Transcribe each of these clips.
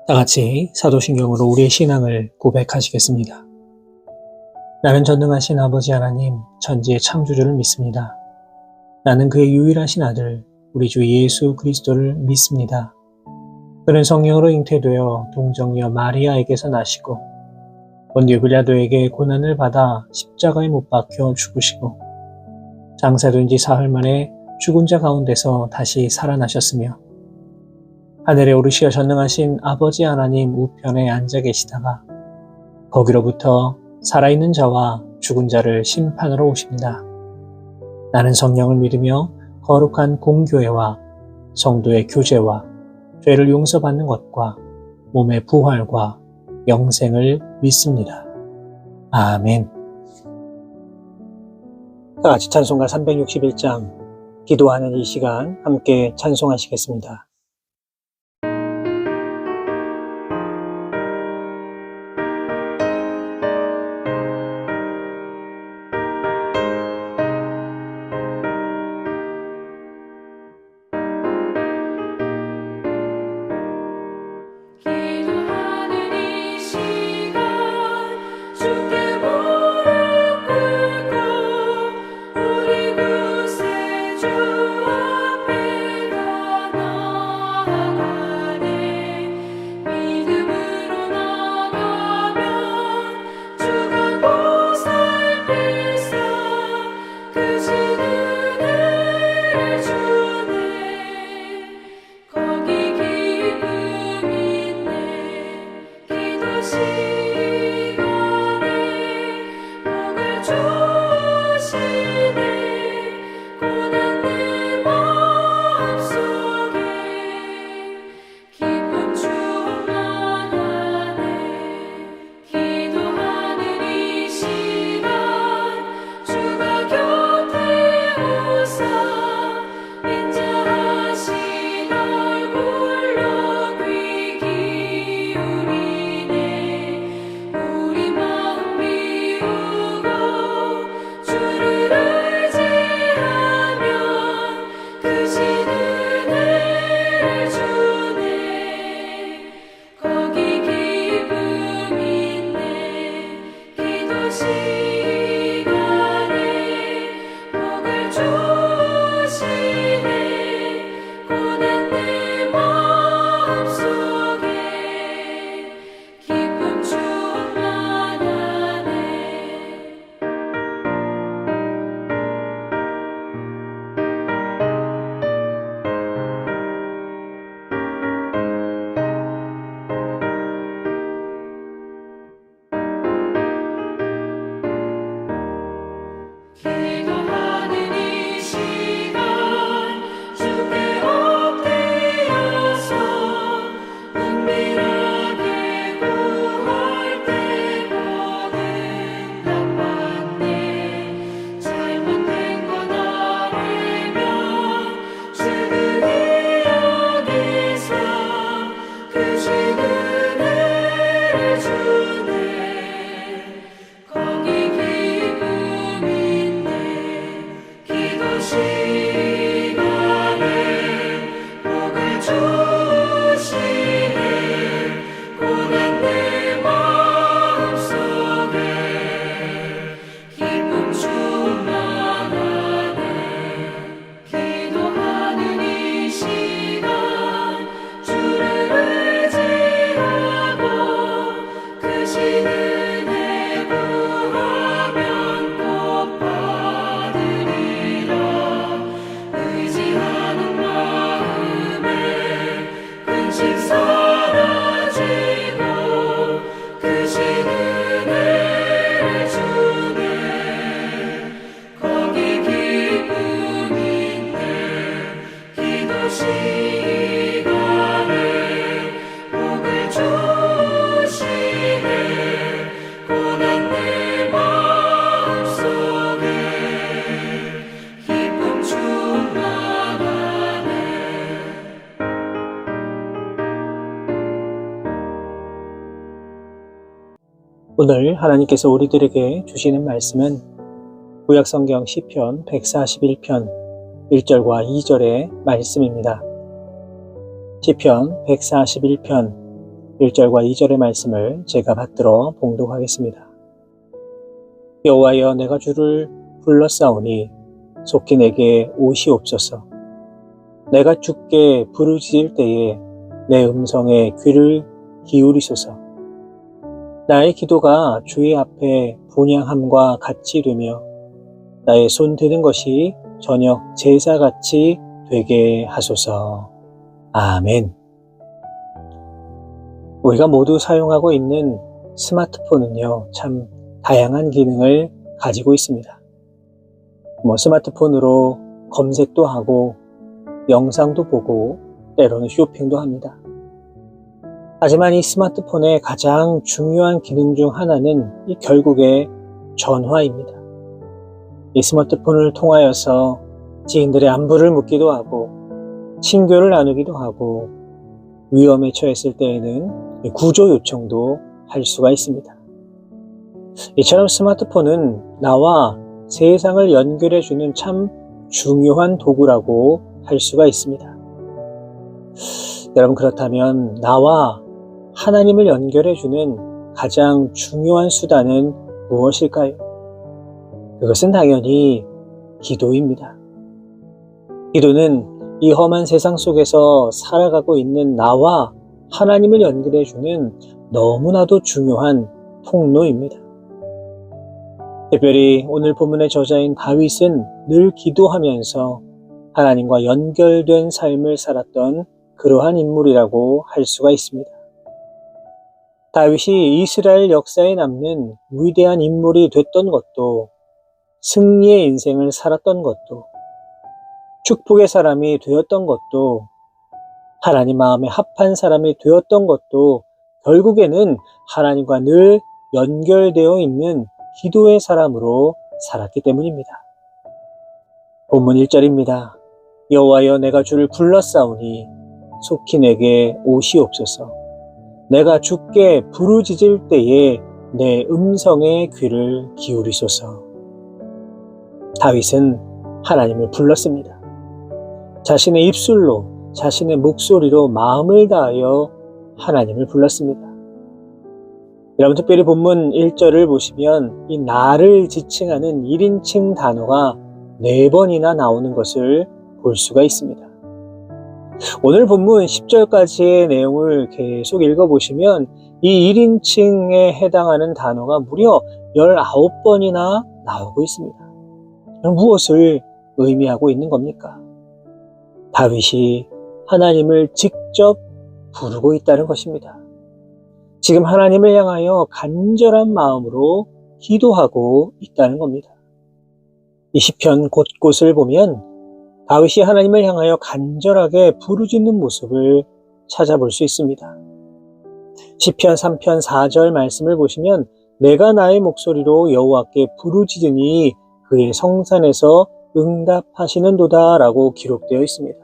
다 같이 사도신경으로 우리의 신앙을 고백하시겠습니다. 나는 전능하신 아버지 하나님, 천지의 창조주를 믿습니다. 나는 그의 유일하신 아들, 우리 주 예수 그리스도를 믿습니다. 그는 성령으로 잉태되어 동정녀 마리아에게서 나시고 본디오 빌라도에게 고난을 받아 십자가에 못 박혀 죽으시고 장사된 지 사흘 만에 죽은 자 가운데서 다시 살아나셨으며 하늘에 오르시어 전능하신 아버지 하나님 우편에 앉아 계시다가 거기로부터 살아있는 자와 죽은 자를 심판하러 오십니다. 나는 성령을 믿으며 거룩한 공교회와 성도의 교제와 죄를 용서받는 것과 몸의 부활과 영생을 믿습니다. 아멘. 다 같이 찬송가 361장 기도하는 이 시간 함께 찬송하시겠습니다. 오늘 하나님께서 우리들에게 주시는 말씀은 구약성경 시편 141편 1절과 2절의 말씀입니다. 시편 141편 1절과 2절의 말씀을 제가 받들어 봉독하겠습니다. 여호와여, 내가 주를 불렀사오니 속히 내게 오시옵소서. 내가 주께 부르짖을 때에 내 음성에 귀를 기울이소서. 나의 기도가 주의 앞에 분향함과 같이 되며 나의 손 드는 것이 저녁 제사같이 되게 하소서. 아멘. 우리가 모두 사용하고 있는 스마트폰은요, 참 다양한 기능을 가지고 있습니다. 스마트폰으로 검색도 하고 영상도 보고 때로는 쇼핑도 합니다. 하지만 이 스마트폰의 가장 중요한 기능 중 하나는 결국에 전화입니다. 이 스마트폰을 통하여서 지인들의 안부를 묻기도 하고 친교를 나누기도 하고 위험에 처했을 때에는 구조 요청도 할 수가 있습니다. 이처럼 스마트폰은 나와 세상을 연결해주는 참 중요한 도구라고 할 수가 있습니다. 여러분, 그렇다면 나와 하나님을 연결해주는 가장 중요한 수단은 무엇일까요? 그것은 당연히 기도입니다. 기도는 이 험한 세상 속에서 살아가고 있는 나와 하나님을 연결해주는 너무나도 중요한 통로입니다. 특별히 오늘 본문의 저자인 다윗은 늘 기도하면서 하나님과 연결된 삶을 살았던 그러한 인물이라고 할 수가 있습니다. 다윗이 이스라엘 역사에 남는 위대한 인물이 됐던 것도, 승리의 인생을 살았던 것도, 축복의 사람이 되었던 것도, 하나님 마음에 합한 사람이 되었던 것도 결국에는 하나님과 늘 연결되어 있는 기도의 사람으로 살았기 때문입니다. 본문 1절입니다. 여호와여, 내가 주를 불렀사오니 속히 내게 오시옵소서. 내가 주께 부르짖을 때에 내 음성에 귀를 기울이소서. 다윗은 하나님을 불렀습니다. 자신의 입술로, 자신의 목소리로 마음을 다하여 하나님을 불렀습니다. 여러분, 특별히 본문 1절을 보시면 이 나를 지칭하는 1인칭 단어가 4번이나 나오는 것을 볼 수가 있습니다. 오늘 본문 10절까지의 내용을 계속 읽어보시면 이 1인칭에 해당하는 단어가 무려 19번이나 나오고 있습니다. 무엇을 의미하고 있는 겁니까? 다윗이 하나님을 직접 부르고 있다는 것입니다. 지금 하나님을 향하여 간절한 마음으로 기도하고 있다는 겁니다. 이 시편 곳곳을 보면 다윗이 하나님을 향하여 간절하게 부르짖는 모습을 찾아볼 수 있습니다. 시편 3편 4절 말씀을 보시면 내가 나의 목소리로 여호와께 부르짖으니 그의 성산에서 응답하시는도다 라고 기록되어 있습니다.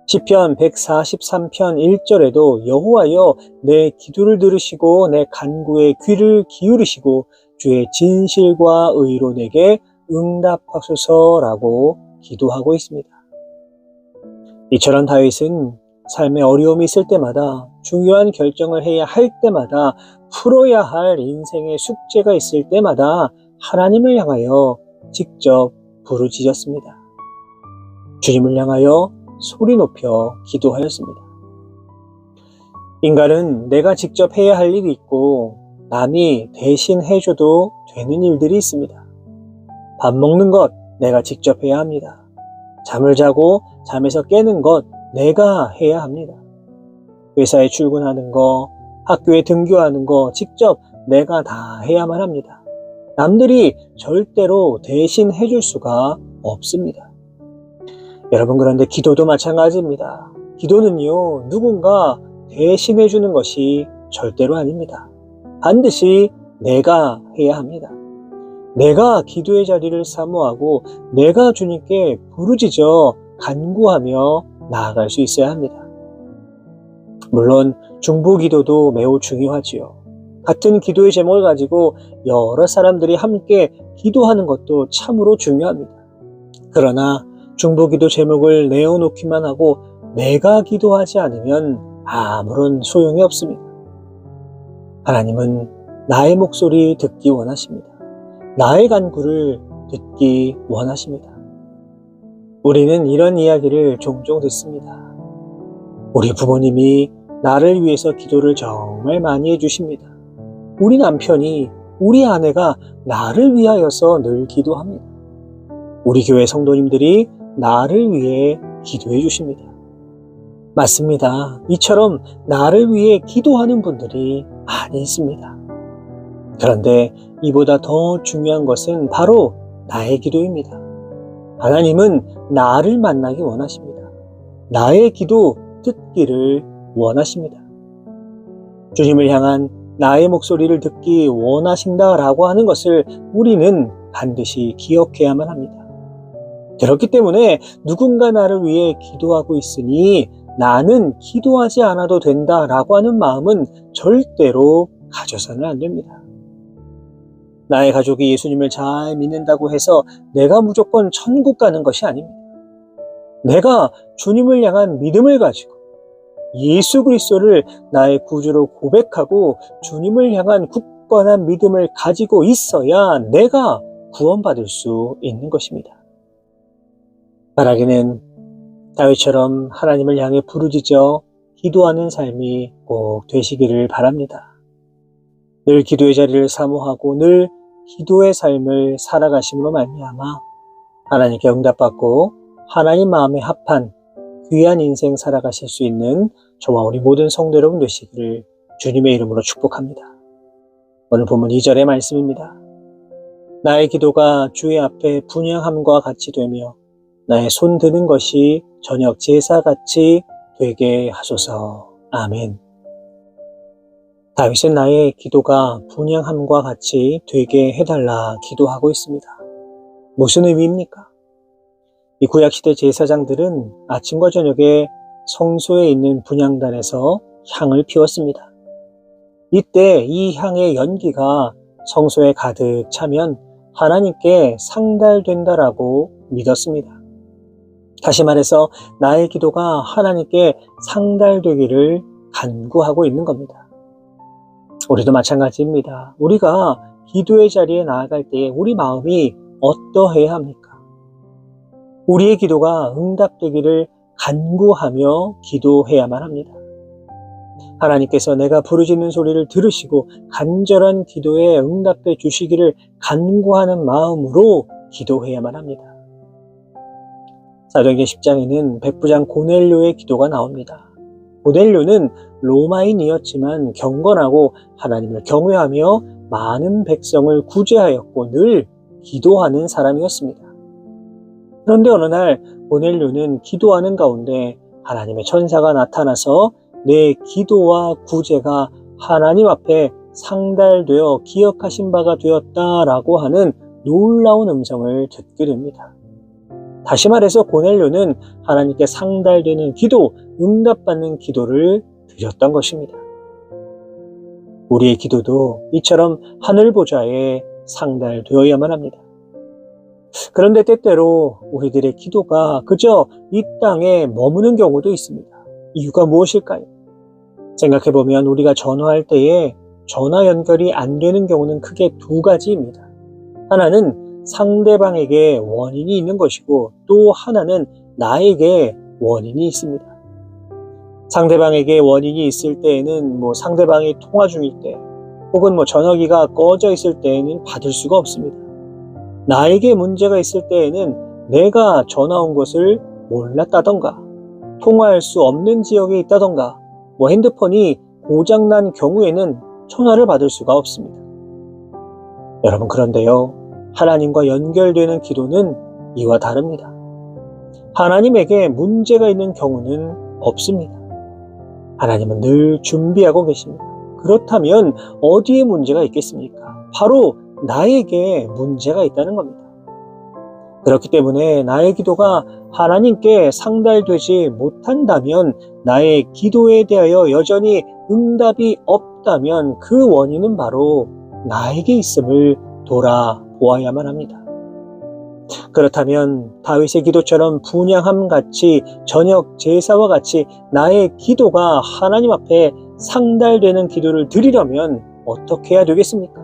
시편 143편 1절에도 여호와여, 내 기도를 들으시고 내 간구에 귀를 기울이시고 주의 진실과 의로 내게 응답하소서라고 기도하고 있습니다. 이처럼 다윗은 삶에 어려움이 있을 때마다, 중요한 결정을 해야 할 때마다, 풀어야 할 인생의 숙제가 있을 때마다 하나님을 향하여 직접 부르짖었습니다. 주님을 향하여 소리 높여 기도하였습니다. 인간은 내가 직접 해야 할 일이 있고 남이 대신 해줘도 되는 일들이 있습니다. 밥 먹는 것 내가 직접 해야 합니다. 잠을 자고 잠에서 깨는 것 내가 해야 합니다. 회사에 출근하는 거, 학교에 등교하는 거 직접 내가 다 해야만 합니다. 남들이 절대로 대신 해줄 수가 없습니다. 여러분, 그런데 기도도 마찬가지입니다. 기도는요, 누군가 대신해 주는 것이 절대로 아닙니다. 반드시 내가 해야 합니다. 내가 기도의 자리를 사모하고 내가 주님께 부르짖어 간구하며 나아갈 수 있어야 합니다. 물론 중보기도도 매우 중요하지요. 같은 기도의 제목을 가지고 여러 사람들이 함께 기도하는 것도 참으로 중요합니다. 그러나 중보기도 제목을 내어놓기만 하고 내가 기도하지 않으면 아무런 소용이 없습니다. 하나님은 나의 목소리 듣기 원하십니다. 나의 간구를 듣기 원하십니다. 우리는 이런 이야기를 종종 듣습니다. 우리 부모님이 나를 위해서 기도를 정말 많이 해주십니다. 우리 남편이, 우리 아내가 나를 위하여서 늘 기도합니다. 우리 교회 성도님들이 나를 위해 기도해 주십니다. 맞습니다. 이처럼 나를 위해 기도하는 분들이 많이 있습니다. 그런데 이보다 더 중요한 것은 바로 나의 기도입니다. 하나님은 나를 만나기 원하십니다. 나의 기도 듣기를 원하십니다. 주님을 향한 나의 목소리를 듣기 원하신다라고 하는 것을 우리는 반드시 기억해야만 합니다. 그렇기 때문에 누군가 나를 위해 기도하고 있으니 나는 기도하지 않아도 된다라고 하는 마음은 절대로 가져서는 안 됩니다. 나의 가족이 예수님을 잘 믿는다고 해서 내가 무조건 천국 가는 것이 아닙니다. 내가 주님을 향한 믿음을 가지고 예수 그리스도를 나의 구주로 고백하고 주님을 향한 굳건한 믿음을 가지고 있어야 내가 구원받을 수 있는 것입니다. 바라기는 다윗처럼 하나님을 향해 부르짖어 기도하는 삶이 꼭 되시기를 바랍니다. 늘 기도의 자리를 사모하고 늘 기도의 삶을 살아가심으로 말미암아 하나님께 응답받고 하나님 마음에 합한 귀한 인생 살아가실 수 있는 저와 우리 모든 성도 여러분 되시기를 주님의 이름으로 축복합니다. 오늘 본문 2절의 말씀입니다. 나의 기도가 주의 앞에 분향함과 같이 되며 나의 손 드는 것이 저녁 제사같이 되게 하소서. 아멘. 다윗은 나의 기도가 분향함과 같이 되게 해달라 기도하고 있습니다. 무슨 의미입니까? 이 구약시대 제사장들은 아침과 저녁에 성소에 있는 분향단에서 향을 피웠습니다. 이때 이 향의 연기가 성소에 가득 차면 하나님께 상달된다라고 믿었습니다. 다시 말해서 나의 기도가 하나님께 상달되기를 간구하고 있는 겁니다. 우리도 마찬가지입니다. 우리가 기도의 자리에 나아갈 때 우리 마음이 어떠해야 합니까? 우리의 기도가 응답되기를 간구하며 기도해야만 합니다. 하나님께서 내가 부르짖는 소리를 들으시고 간절한 기도에 응답해 주시기를 간구하는 마음으로 기도해야만 합니다. 사도행전 10장에는 백부장 고넬료의 기도가 나옵니다. 고넬료는 로마인이었지만 경건하고 하나님을 경외하며 많은 백성을 구제하였고 늘 기도하는 사람이었습니다. 그런데 어느 날 고넬료는 기도하는 가운데 하나님의 천사가 나타나서 내 기도와 구제가 하나님 앞에 상달되어 기억하신 바가 되었다라고 하는 놀라운 음성을 듣게 됩니다. 다시 말해서 고넬료는 하나님께 상달되는 기도, 응답받는 기도를 드렸던 것입니다. 우리의 기도도 이처럼 하늘 보좌에 상달되어야만 합니다. 그런데 때때로 우리들의 기도가 그저 이 땅에 머무는 경우도 있습니다. 이유가 무엇일까요? 생각해보면 우리가 전화할 때에 전화 연결이 안 되는 경우는 크게 두 가지입니다. 하나는 상대방에게 원인이 있는 것이고 또 하나는 나에게 원인이 있습니다. 상대방에게 원인이 있을 때에는 상대방이 통화 중일 때 혹은 전화기가 꺼져 있을 때에는 받을 수가 없습니다. 나에게 문제가 있을 때에는 내가 전화 온 것을 몰랐다던가 통화할 수 없는 지역에 있다던가 핸드폰이 고장난 경우에는 전화를 받을 수가 없습니다. 여러분 그런데요, 하나님과 연결되는 기도는 이와 다릅니다. 하나님에게 문제가 있는 경우는 없습니다. 하나님은 늘 준비하고 계십니다. 그렇다면 어디에 문제가 있겠습니까? 바로 나에게 문제가 있다는 겁니다. 그렇기 때문에 나의 기도가 하나님께 상달되지 못한다면, 나의 기도에 대하여 여전히 응답이 없다면 그 원인은 바로 나에게 있음을 돌아보아야만 합니다. 그렇다면 다윗의 기도처럼 분향함같이 저녁 제사와 같이 나의 기도가 하나님 앞에 상달되는 기도를 드리려면 어떻게 해야 되겠습니까?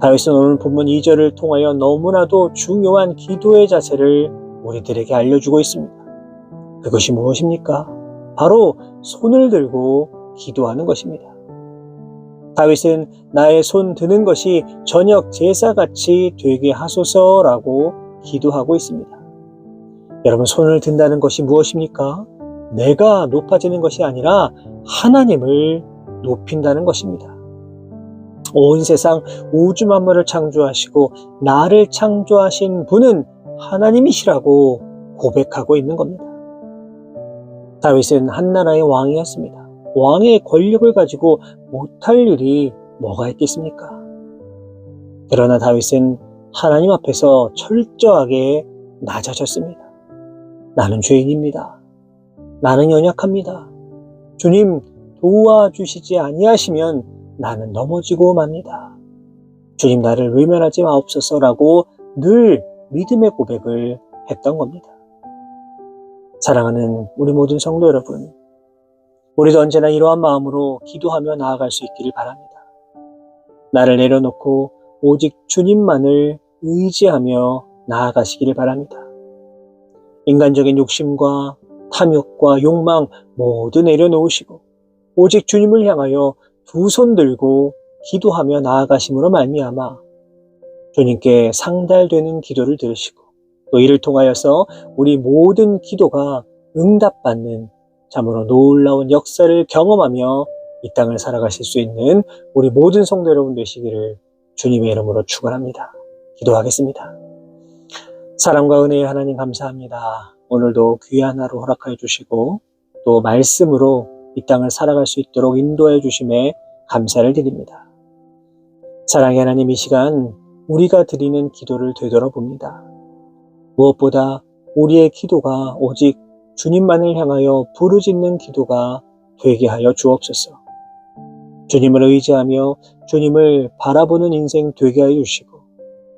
다윗은 오늘 본문 2절을 통하여 너무나도 중요한 기도의 자세를 우리들에게 알려주고 있습니다. 그것이 무엇입니까? 바로 손을 들고 기도하는 것입니다. 다윗은 나의 손 드는 것이 저녁 제사같이 되게 하소서라고 기도하고 있습니다. 여러분, 손을 든다는 것이 무엇입니까? 내가 높아지는 것이 아니라 하나님을 높인다는 것입니다. 온 세상 우주 만물을 창조하시고 나를 창조하신 분은 하나님이시라고 고백하고 있는 겁니다. 다윗은 한 나라의 왕이었습니다. 왕의 권력을 가지고 못할 일이 뭐가 있겠습니까? 그러나 다윗은 하나님 앞에서 철저하게 낮아졌습니다. 나는 죄인입니다. 나는 연약합니다. 주님 도와주시지 아니하시면 나는 넘어지고 맙니다. 주님 나를 외면하지 마옵소서라고 늘 믿음의 고백을 했던 겁니다. 사랑하는 우리 모든 성도 여러분, 우리도 언제나 이러한 마음으로 기도하며 나아갈 수 있기를 바랍니다. 나를 내려놓고 오직 주님만을 의지하며 나아가시기를 바랍니다. 인간적인 욕심과 탐욕과 욕망 모두 내려놓으시고 오직 주님을 향하여 두 손 들고 기도하며 나아가심으로 말미암아 주님께 상달되는 기도를 들으시고 또 이를 통하여서 우리 모든 기도가 응답받는 참으로 놀라운 역사를 경험하며 이 땅을 살아가실 수 있는 우리 모든 성도 여러분 되시기를 주님의 이름으로 축원합니다. 기도하겠습니다. 사랑과 은혜의 하나님 감사합니다. 오늘도 귀한 하루 허락하여 주시고 또 말씀으로 이 땅을 살아갈 수 있도록 인도해 주심에 감사를 드립니다. 사랑의 하나님, 이 시간 우리가 드리는 기도를 되돌아봅니다. 무엇보다 우리의 기도가 오직 주님만을 향하여 부르짖는 기도가 되게 하여 주옵소서. 주님을 의지하며 주님을 바라보는 인생 되게 하여 주시고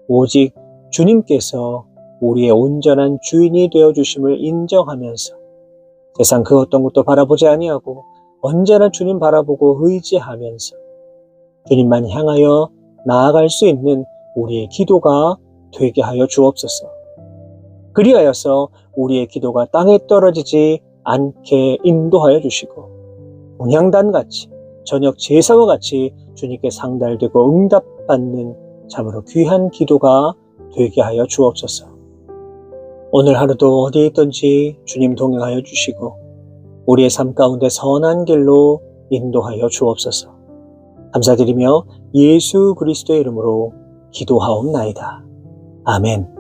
오직 주님께서 우리의 온전한 주인이 되어 주심을 인정하면서 세상 그 어떤 것도 바라보지 아니하고 언제나 주님 바라보고 의지하면서 주님만 향하여 나아갈 수 있는 우리의 기도가 되게 하여 주옵소서. 그리하여서 우리의 기도가 땅에 떨어지지 않게 인도하여 주시고 분향단같이 저녁 제사와 같이 주님께 상달되고 응답받는 참으로 귀한 기도가 되게 하여 주옵소서. 오늘 하루도 어디에 있든지 주님 동행하여 주시고 우리의 삶 가운데 선한 길로 인도하여 주옵소서. 감사드리며 예수 그리스도의 이름으로 기도하옵나이다. 아멘.